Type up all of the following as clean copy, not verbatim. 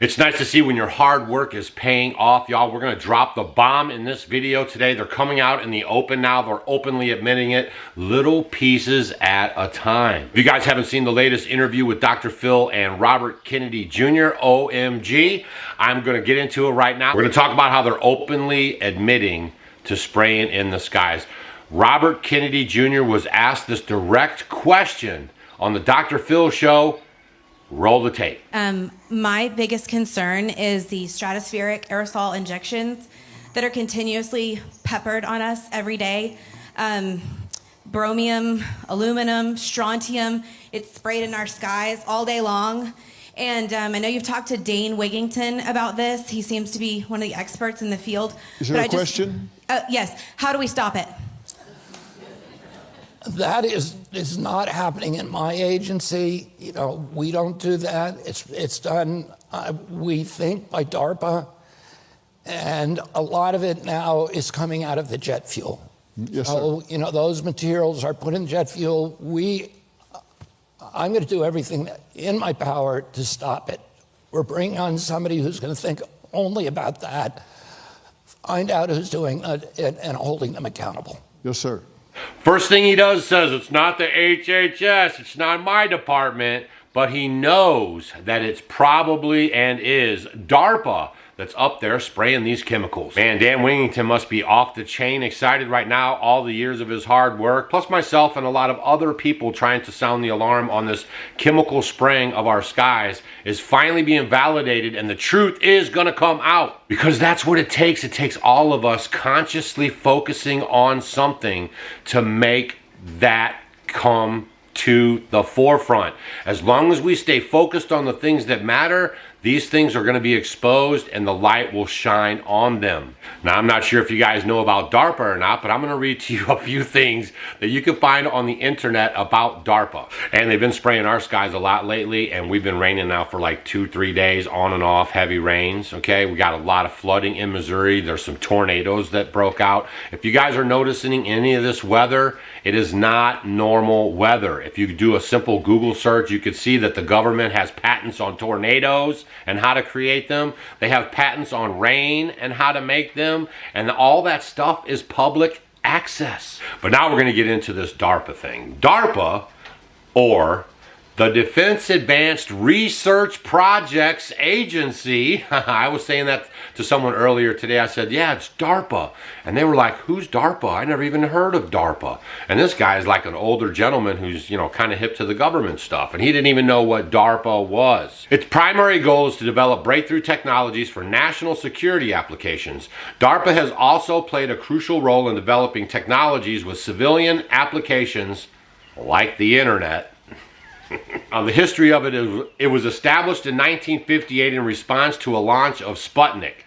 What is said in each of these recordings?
It's nice to see when your hard work is paying off, y'all. We're going to drop the bomb in this video today. They're coming out in the open now. They're openly admitting it, little pieces at a time. If you guys haven't seen the latest interview with Dr. Phil and Robert Kennedy Jr., OMG, I'm going to get into it right now. We're going to talk about how they're openly admitting to spraying in the skies. Robert Kennedy Jr. was asked this direct question on the Dr. Phil show. Roll the tape. My biggest concern is the stratospheric aerosol injections that are continuously peppered on us every day. Bromium, aluminum, strontium, it's sprayed in our skies all day long. And I know you've talked to Dane Wigington about this. He seems to be one of the experts in the field. Is there a question? Yes. How do we stop it? That is not happening in my agency. You know, we don't do that. It's done, we think, by DARPA, and a lot of it now is coming out of the jet fuel. Yes, so, sir. you know, those materials are put in jet fuel. I'm going to do everything in my power to stop it. We're bringing on somebody who's going to think only about that, find out who's doing it, and holding them accountable. Yes, sir. First thing he does says, it's not the HHS, it's not my department, but he knows that it's probably and is DARPA that's up there spraying these chemicals. Man, Dan Wigington must be off the chain excited right now, all the years of his hard work, plus myself and a lot of other people trying to sound the alarm on this chemical spraying of our skies is finally being validated, and the truth is gonna come out. Because that's what it takes. It takes all of us consciously focusing on something to make that come to the forefront. As long as we stay focused on the things that matter, these things are going to be exposed and the light will shine on them. Now, I'm not sure if you guys know about DARPA or not, but I'm going to read to you a few things that you can find on the internet about DARPA. And they've been spraying our skies a lot lately, and we've been raining now for like 2-3 days, on and off, heavy rains, okay? We got a lot of flooding in Missouri. There's some tornadoes that broke out. If you guys are noticing any of this weather, it is not normal weather. If you do a simple Google search, you could see that the government has patents on tornadoes and how to create them. They have patents on rain and how to make them, and all that stuff is public access. But now we're going to get into this DARPA thing. DARPA, or the Defense Advanced Research Projects Agency. I was saying that to someone earlier today. I said, yeah, it's DARPA. And they were like, who's DARPA? I never even heard of DARPA. And this guy is like an older gentleman who's, you know, kind of hip to the government stuff. And he didn't even know what DARPA was. Its primary goal is to develop breakthrough technologies for national security applications. DARPA has also played a crucial role in developing technologies with civilian applications like the internet. The history of it is, it was established in 1958 in response to a launch of Sputnik.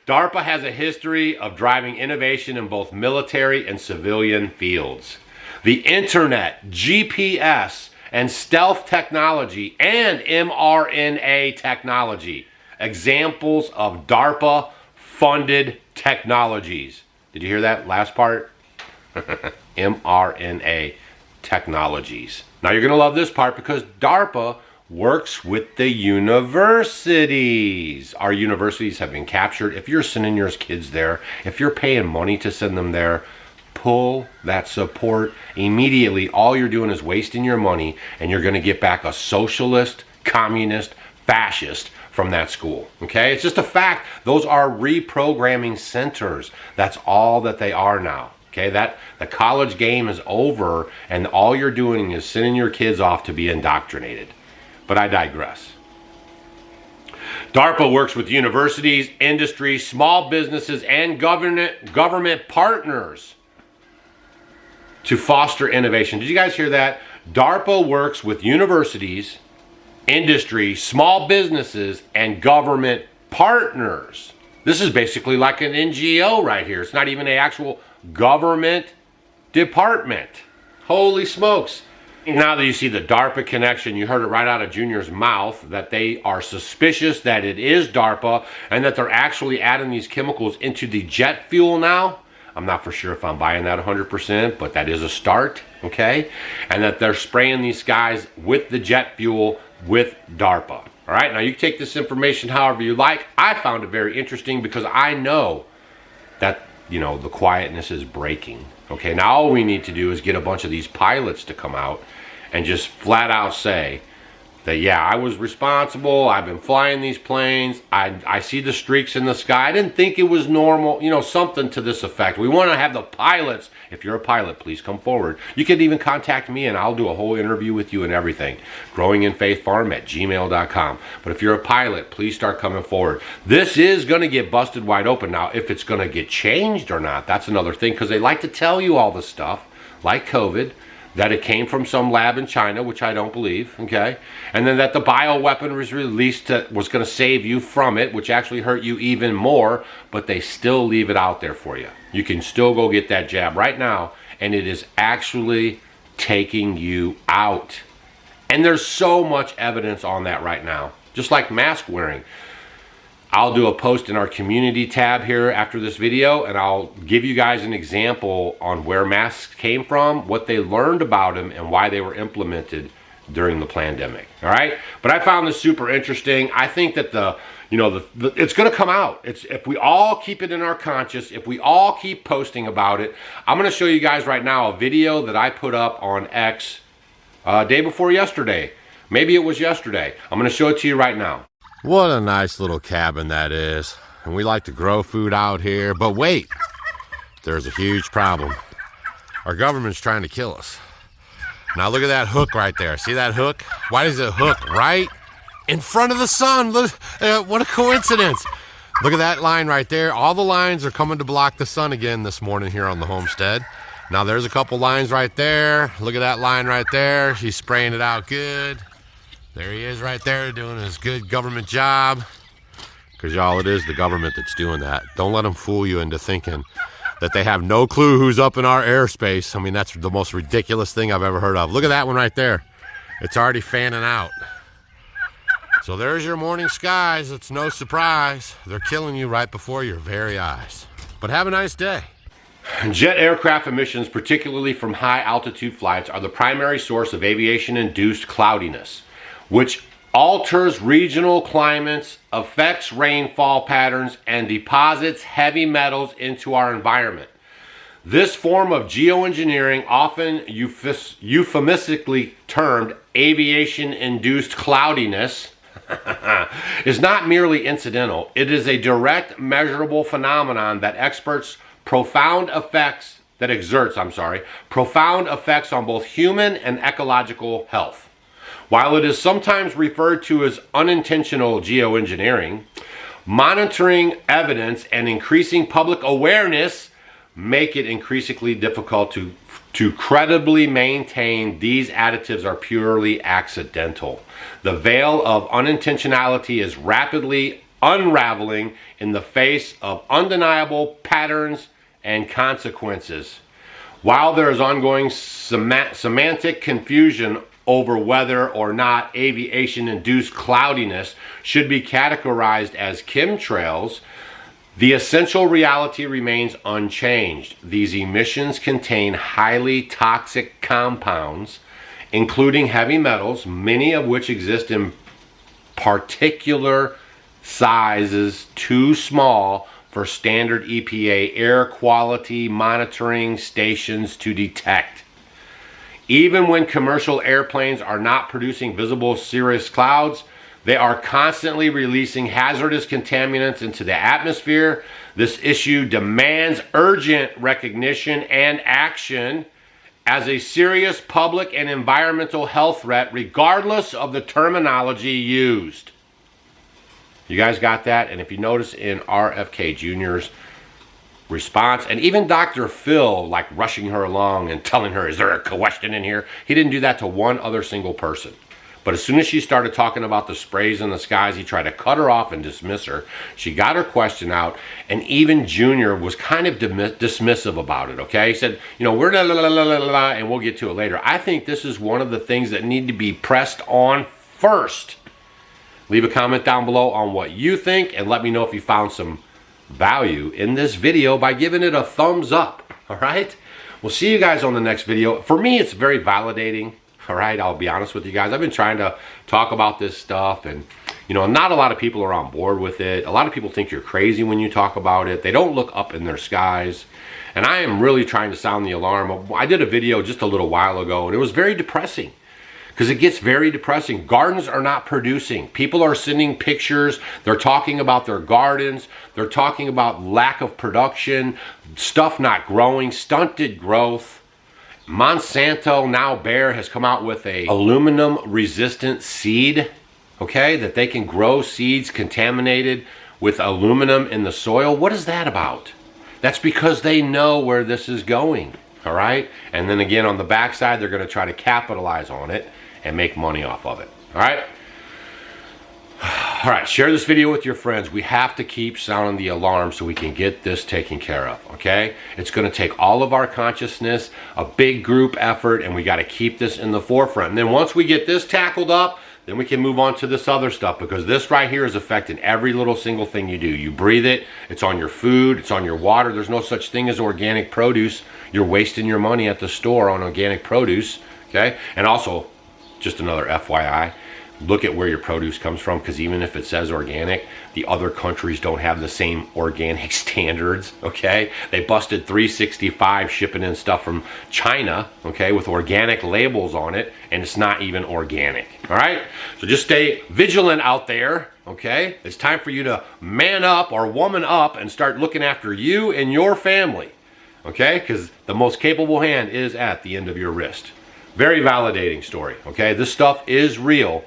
DARPA has a history of driving innovation in both military and civilian fields. The internet, GPS, and stealth technology, and mRNA technology. Examples of DARPA-funded technologies. Did you hear that last part? mRNA technologies. Now you're going to love this part because DARPA works with the universities. Our universities have been captured. If you're sending your kids there, if you're paying money to send them there, pull that support immediately. All you're doing is wasting your money, and you're going to get back a socialist, communist, fascist from that school. Okay? It's just a fact. Those are reprogramming centers. That's all that they are now. Okay, the college game is over, and all you're doing is sending your kids off to be indoctrinated. But I digress. DARPA works with universities, industry, small businesses, and government partners to foster innovation. Did you guys hear that? DARPA works with universities, industry, small businesses, and government partners. This is basically like an NGO right here. It's not even an actual government department. Holy smokes. Now that you see the DARPA connection, you heard it right out of Junior's mouth that they are suspicious that it is DARPA and that they're actually adding these chemicals into the jet fuel now. I'm not for sure if I'm buying that 100%, but that is a start, okay? And that they're spraying these skies with the jet fuel with DARPA. All right, now you take this information however you like. I found it very interesting because I know that, you know, the quietness is breaking. Okay, now all we need to do is get a bunch of these pilots to come out and just flat out say that, yeah, I was responsible. I've been flying these planes. I see the streaks in the sky. I didn't think it was normal, you know, something to this effect. We want to have the pilots. If you're a pilot, please come forward. You can even contact me and I'll do a whole interview with you and everything. growinginfaithfarm@gmail.com. But if you're a pilot, please start coming forward. This is going to get busted wide open. Now, if it's going to get changed or not, that's another thing, because they like to tell you all this stuff, like COVID, that it came from some lab in China, which I don't believe, okay? And then that the bioweapon was released was going to save you from it, which actually hurt you even more, but they still leave it out there for you. You can still go get that jab right now, and it is actually taking you out. And there's so much evidence on that right now, just like mask wearing. I'll do a post in our community tab here after this video, and I'll give you guys an example on where masks came from, what they learned about them, and why they were implemented during the pandemic. All right, but I found this super interesting. I think that it's going to come out. If we all keep it in our conscious, if we all keep posting about it. I'm going to show you guys right now a video that I put up on X day before yesterday. Maybe it was yesterday. I'm going to show it to you right now. What a nice little cabin that is. And we like to grow food out here. But wait, there's a huge problem. Our government's trying to kill us. Now look at that hook right there. See that hook? Why does it hook right in front of the sun? Look, what a coincidence. Look at that line right there. All the lines are coming to block the sun again this morning here on the homestead. Now there's a couple lines right there. Look at that line right there. He's spraying it out good. There he is right there doing his good government job. Because y'all, it is the government that's doing that. Don't let them fool you into thinking that they have no clue who's up in our airspace. I mean, that's the most ridiculous thing I've ever heard of. Look at that one right there. It's already fanning out. So there's your morning skies. It's no surprise. They're killing you right before your very eyes. But have a nice day. Jet aircraft emissions, particularly from high altitude flights, are the primary source of aviation-induced cloudiness, which alters regional climates, affects rainfall patterns, and deposits heavy metals into our environment. This form of geoengineering, often euphemistically termed aviation-induced cloudiness, is not merely incidental. It is a direct, measurable phenomenon that exerts profound effects on both human and ecological health. While it is sometimes referred to as unintentional geoengineering, monitoring evidence and increasing public awareness make it increasingly difficult to credibly maintain these additives are purely accidental. The veil of unintentionality is rapidly unraveling in the face of undeniable patterns and consequences. While there is ongoing semantic confusion over whether or not aviation-induced cloudiness should be categorized as chemtrails, the essential reality remains unchanged. These emissions contain highly toxic compounds, including heavy metals, many of which exist in particular sizes too small for standard EPA air quality monitoring stations to detect. Even when commercial airplanes are not producing visible cirrus clouds, they are constantly releasing hazardous contaminants into the atmosphere. This issue demands urgent recognition and action as a serious public and environmental health threat, regardless of the terminology used. You guys got that? And if you notice in RfK Jr.'s response, and even Dr. Phil like rushing her along and telling her, is there a question in here? He didn't do that to one other single person. But as soon as she started talking about the sprays in the skies, he tried to cut her off and dismiss her. She got her question out, and even Junior was kind of dismissive about it, okay? He said, you know, we're la la la la la la, and we'll get to it later. I think this is one of the things that need to be pressed on first. Leave a comment down below on what you think, and let me know if you found some value in this video by giving it a thumbs up, all right? We'll see you guys on the next video. For me, it's very validating, all right? I'll be honest with you guys. I've been trying to talk about this stuff, and you know, not a lot of people are on board with it. A lot of people think you're crazy when you talk about it. They don't look up in their skies. And I am really trying to sound the alarm. I did a video just a little while ago, and it was very depressing. Because it gets very depressing. Gardens are not producing. People are sending pictures. They're talking about their gardens. They're talking about lack of production, stuff not growing, stunted growth. Monsanto, now Bayer, has come out with a aluminum resistant seed, okay, that they can grow seeds contaminated with aluminum in the soil. What is that about? That's because they know where this is going, all right? And then again, on the backside, they're gonna try to capitalize on it and make money off of it, all right? All right, share this video with your friends. We have to keep sounding the alarm so we can get this taken care of, okay? It's gonna take all of our consciousness, a big group effort, and we gotta keep this in the forefront. And then once we get this tackled up, then we can move on to this other stuff, because this right here is affecting every little single thing you do. You breathe it, it's on your food, it's on your water. There's no such thing as organic produce. You're wasting your money at the store on organic produce, okay? And also, just another FYI, look at where your produce comes from, because even if it says organic, the other countries don't have the same organic standards, okay? They busted 365 shipping in stuff from China, okay, with organic labels on it, and it's not even organic, all right? So just stay vigilant out there, okay? It's time for you to man up or woman up and start looking after you and your family, okay? Because the most capable hand is at the end of your wrist. Very validating story, okay? This stuff is real.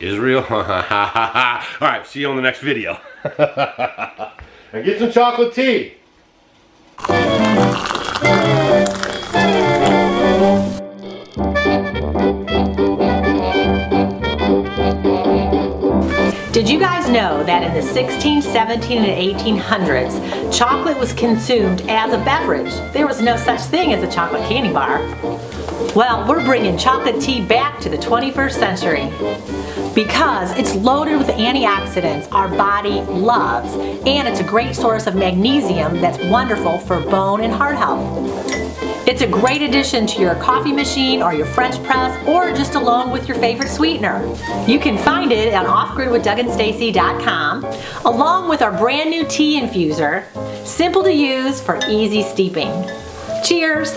Is real. All right, see you on the next video. And get some chocolate tea. Did you guys know that in the 16, 17, and 1800s, chocolate was consumed as a beverage? There was no such thing as a chocolate candy bar. Well, we're bringing chocolate tea back to the 21st century because it's loaded with antioxidants our body loves, and it's a great source of magnesium that's wonderful for bone and heart health. It's a great addition to your coffee machine or your French press, or just along with your favorite sweetener. You can find it on offgridwithdougandstacy.com, along with our brand new tea infuser, simple to use for easy steeping. Cheers!